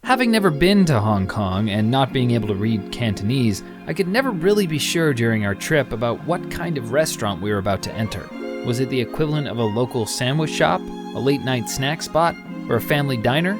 Having never been to Hong Kong and not being able to read Cantonese, I could never really be sure during our trip about what kind of restaurant we were about to enter. Was it the equivalent of a local sandwich shop, a late-night snack spot, or a family diner?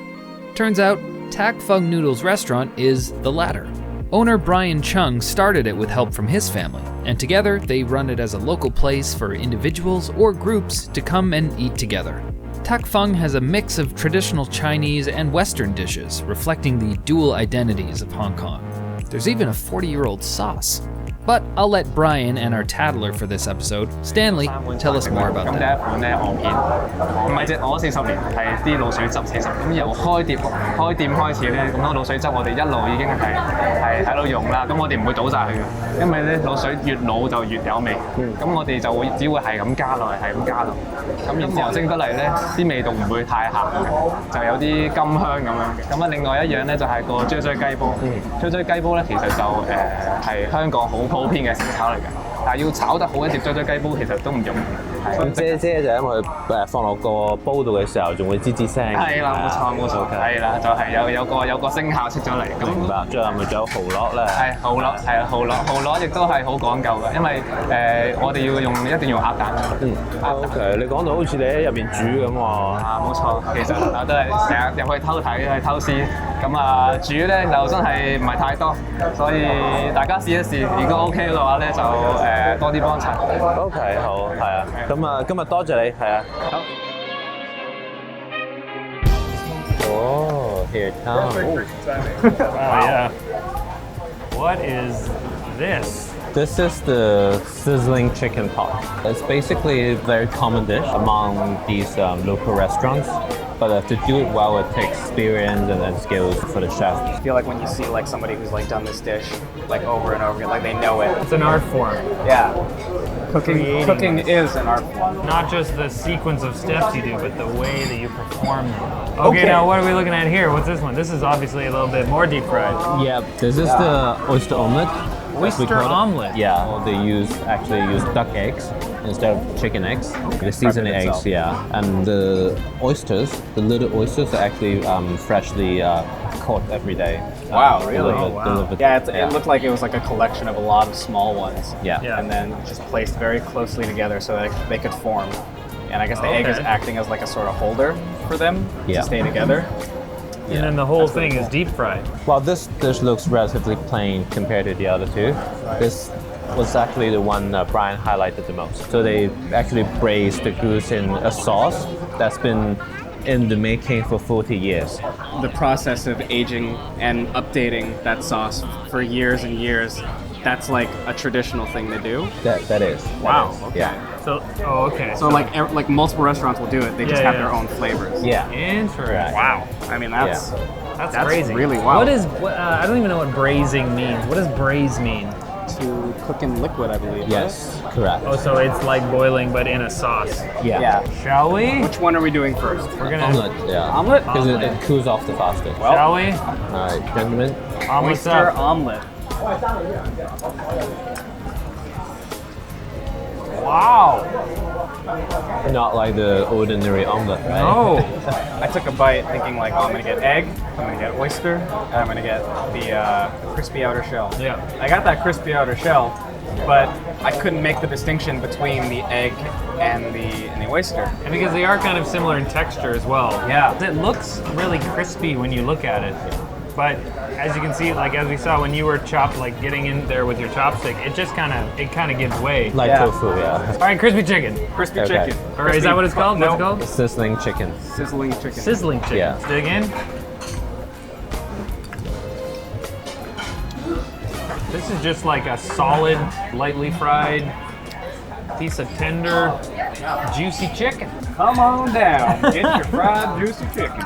Turns out, Tak Fung Noodle's restaurant is the latter. Owner Brian Chung started it with help from his family, and together they run it as a local place for individuals or groups to come and eat together. Tak Fung has a mix of traditional Chinese and Western dishes, reflecting the dual identities of Hong Kong. There's even a 40-year-old sauce. But I'll let Brian and our tattler for this episode, Stanley, tell us more about that. 咁第一款咧昂片，唔係隻鵝40年，係啲鹵水汁40。咁由開店開始咧，咁多鹵水汁我哋一路已經係喺度用啦。咁我哋唔會倒晒佢嘅，因為咧鹵水越老就越有味。咁我哋就只會係咁加落嚟，係咁加落。咁然之後蒸得嚟咧，啲味道唔會太鹹嘅，就有啲甘香咁樣嘅。咁啊，另外一樣咧就係個啫啫雞煲。啫啫雞煲咧其實就係香港好普遍嘅小炒嚟嘅，但係要炒得好一碟啫啫雞煲其實都唔容易。咁啫啫就因為放落個煲度嘅時候仲會吱吱聲。係啦，冇錯，係啦，就係有個聲效出咗嚟。明白。最後咪仲有蠔烙咧？係蠔烙，係啊，蠔烙亦都係好講究嘅，因為我哋一定要鴨蛋。OK， 你講到好似你喺入邊煮咁喎。啊，冇錯，其實都係成日入去偷睇去偷師，咁啊煮咧就真係唔係太多，所以大家試一試，如果 OK 嘅話咧就多啲幫襯。OK， 好，係啊。咁啊，今日多謝你，係啊。好。Oh, here it comes. Yeah. What is this? This is the Sizzling Chicken Pot. It's basically a very common dish among these local restaurants. But to do it well, it takes experience and then skills for the chef. I feel like when you see like somebody who's like done this dish like over and over again, like they know it. It's an art form. Yeah. Cooking is an art form. Not just the sequence of steps you do, but the way that you perform them. Okay, now what are we looking at here? What's this one? This is obviously a little bit more deep fried. Yeah, this is the Oyster Omelette. Oyster Omelette? Yeah, they actually use duck eggs instead of chicken eggs. The seasoned eggs, yeah. And the oysters, the little oysters are actually freshly caught every day. Wow, really? Delivered. Yeah, it looked like it was like a collection of a lot of small ones. Yeah. And then just placed very closely together so that they could form. And I guess the egg is acting as like a sort of holder for them to stay together. And then the whole thing is deep fried. Well, this dish looks relatively plain compared to the other two. This was actually the one Brian highlighted the most. So they actually braised the goose in a sauce that's been in the making for 40 years. The process of aging and updating that sauce for years and years, that's like a traditional thing to do. That is. Wow. Okay. Yeah. So, okay. So like multiple restaurants will do it. They just have their own flavors. Yeah. Interesting. Wow. I mean, that's crazy. Really wild. I don't even know what braising means. What does braise mean? To cook in liquid, I believe. Yes, correct. Oh, so it's like boiling, but in a sauce. Yeah. Shall we? Which one are we doing first? We're gonna Omelette, yeah. Omelette? Because it cools off the fastest. Shall we? All right, gentlemen. Omelet's Oyster up. omelette. Wow. Not like the ordinary omelette, right? No. I took a bite thinking like, oh, I'm gonna get egg, I'm gonna get oyster, and I'm gonna get the crispy outer shell. Yeah. I got that crispy outer shell, but I couldn't make the distinction between the egg and the oyster. And because they are kind of similar in texture as well. Yeah. It looks really crispy when you look at it. But as you can see, like as we saw when you were like getting in there with your chopstick, it just kind of gives way. Like tofu, yeah. All right, crispy chicken. Crispy Okay. chicken. All right, is that what it's called? What's it called? Sizzling chicken. Sizzling chicken. Sizzling chicken. Yeah. Let's dig in. This is just like a solid, lightly fried piece of tender, juicy chicken. Come on down, get your fried juicy chicken.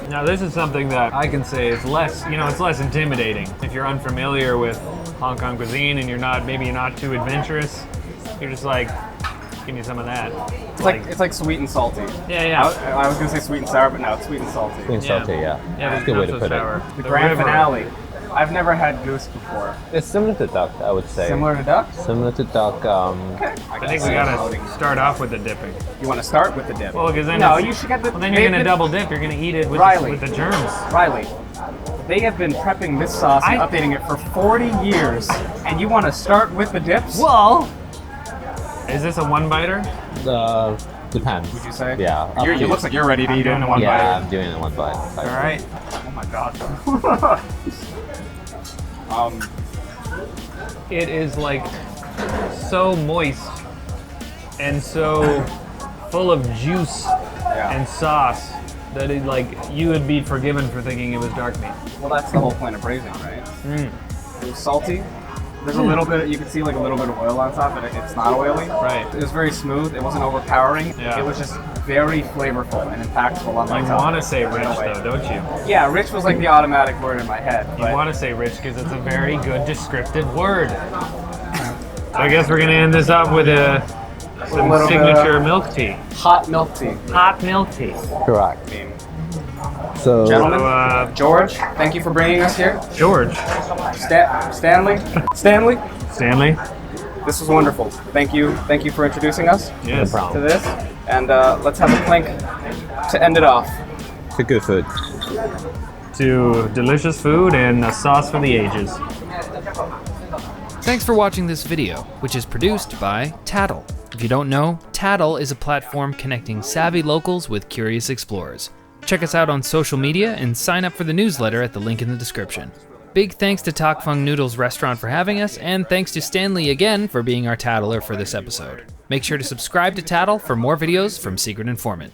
Now this is something that I can say is less, it's less intimidating. If you're unfamiliar with Hong Kong cuisine and maybe you're not too adventurous, you're just like, give me some of that. It's like sweet and salty. Yeah. I was gonna say sweet and sour, but no, it's sweet and salty. Sweet and salty, yeah. Yeah, That's a good way to not put so sour. it. The grand finale. I've never had goose before. It's similar to duck, I would say. Similar to duck? Similar to duck. Okay. I think we gotta start off with the dipping. You want to start with the dip? Well, because then no, it's- you should get the. Well, then you're gonna double dip. You're gonna eat it with, Riley. with the germs. Riley, they have been prepping this sauce and I- updating it for 40 years, and you want to start with the dips? Well, is this a one-biter? Depends. Would you say? Yeah. up It to looks like you're ready to eat it in one Yeah, bite. I'm doing it in one bite. All right. Oh my god. It is like so moist and so full of juice and sauce that it like you would be forgiven for thinking it was dark meat. Well, that's the whole point of braising, right? It was salty. There's a little bit, you can see like a little bit of oil on top, but it's not oily. Right. It was very smooth. It wasn't overpowering. Yeah. It was just very flavorful and impactful on my You tongue. want to say rich in a way. though, don't you? Yeah, rich was like the automatic word in my head. You but- want to say rich because it's a very good descriptive word. So I guess we're gonna end this up with some little bit signature of- milk tea. Hot milk tea. Hot milk tea. Correct. I mean, So, Gentlemen. So, George, thank you for bringing us here. George, Stanley, Stanley, this was wonderful. Thank you for introducing us yes. to this. And let's have a clink to end it off. to good food. To delicious food and a sauce for the ages. Thanks for watching this video, which is produced by Tattle. If you don't know, Tattle is a platform connecting savvy locals with curious explorers. Check us out on social media and sign up for the newsletter at the link in the description. Big thanks to Fung Noodles Restaurant for having us, and thanks to Stanley again for being our tattler for this episode. Make sure to subscribe to Tattle for more videos from Secret Informant.